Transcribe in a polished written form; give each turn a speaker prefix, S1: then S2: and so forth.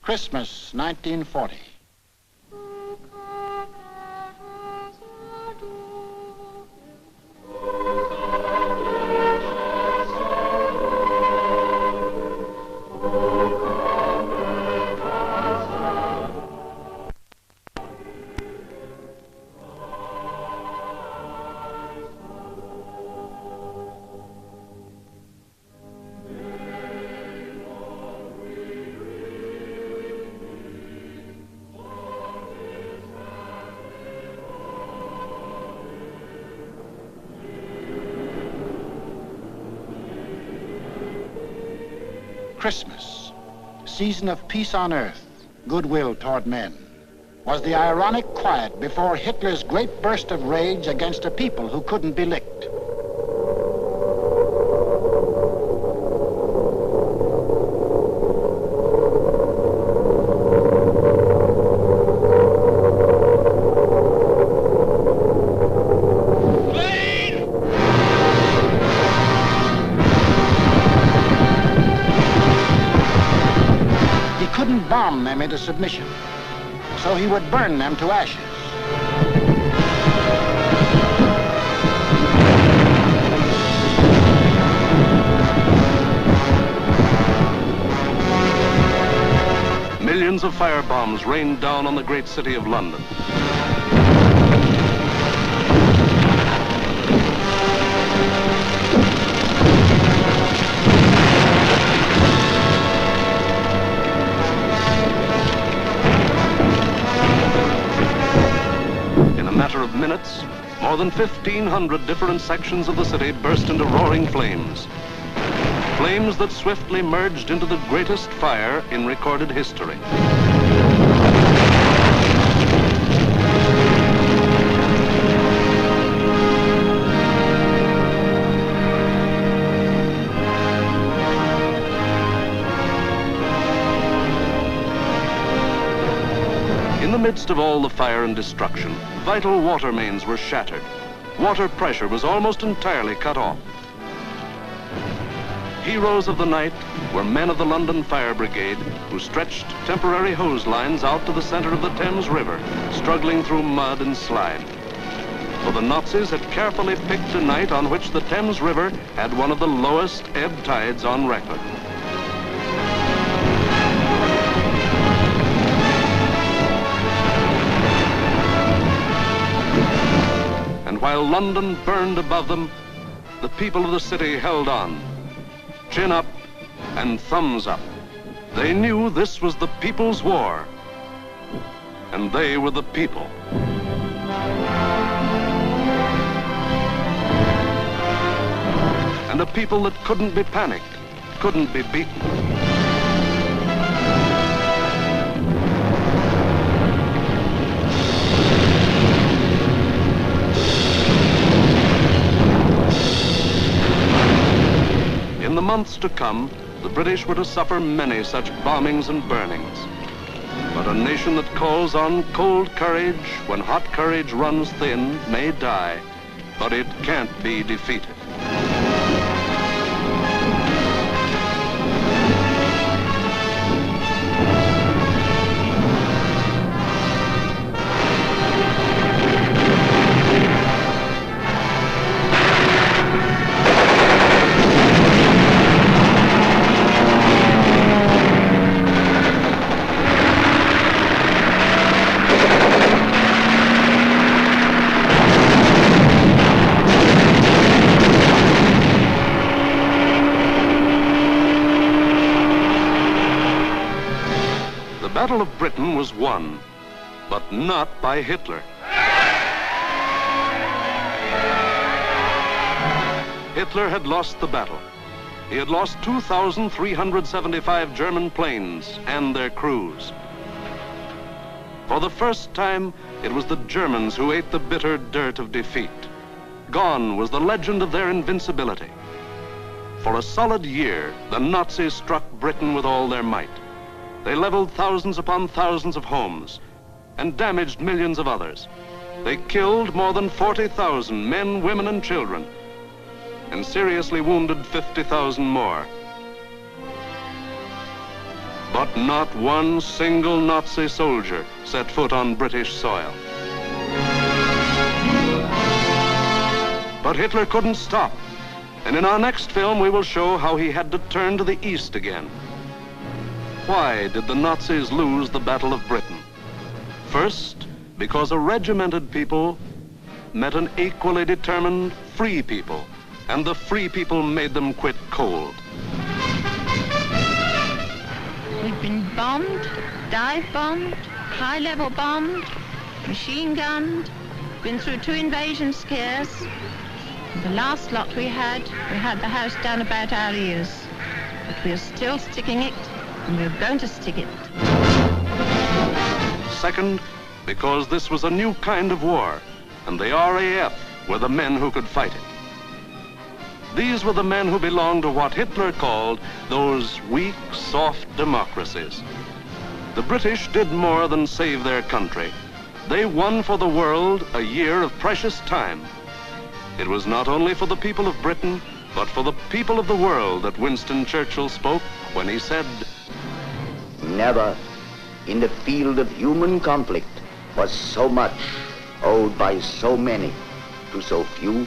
S1: Christmas, 1940. Christmas, season of peace on earth, goodwill toward men, was the ironic quiet before Hitler's great burst of rage against a people who couldn't be licked. Couldn't bomb them into submission, so he would burn them to ashes.
S2: Millions of firebombs rained down on the great city of London. Of minutes, more than 1,500 different sections of the city burst into roaring flames. Flames that swiftly merged into the greatest fire in recorded history. In the midst of all the fire and destruction, vital water mains were shattered. Water pressure was almost entirely cut off. Heroes of the night were men of the London Fire Brigade who stretched temporary hose lines out to the center of the Thames River, struggling through mud and slime. For the Nazis had carefully picked a night on which the Thames River had one of the lowest ebb tides on record. While London burned above them, the people of the city held on. Chin up and thumbs up. They knew this was the people's war, and they were the people. And a people that couldn't be panicked, couldn't be beaten. In the months to come, the British were to suffer many such bombings and burnings. But a nation that calls on cold courage when hot courage runs thin may die, but it can't be defeated. The Battle of Britain was won, but not by Hitler. Hitler had lost the battle. He had lost 2,375 German planes and their crews. For the first time, it was the Germans who ate the bitter dirt of defeat. Gone was the legend of their invincibility. For a solid year, the Nazis struck Britain with all their might. They leveled thousands upon thousands of homes and damaged millions of others. They killed more than 40,000 men, women, and children, and seriously wounded 50,000 more. But not one single Nazi soldier set foot on British soil. But Hitler couldn't stop. And in our next film, we will show how he had to turn to the east again. Why did the Nazis lose the Battle of Britain? First, because a regimented people met an equally determined free people, and the free people made them quit cold.
S3: We've been bombed, dive bombed, high-level bombed, machine gunned, been through 2 invasion scares. The last lot we had the house down about our ears. But we're still sticking it, and we're going to stick it.
S2: Second, because this was a new kind of war, and the RAF were the men who could fight it. These were the men who belonged to what Hitler called those weak, soft democracies. The British did more than save their country. They won for the world a year of precious time. It was not only for the people of Britain, but for the people of the world that Winston Churchill spoke when he said,
S4: "Never in the field of human conflict was so much owed by so many to so few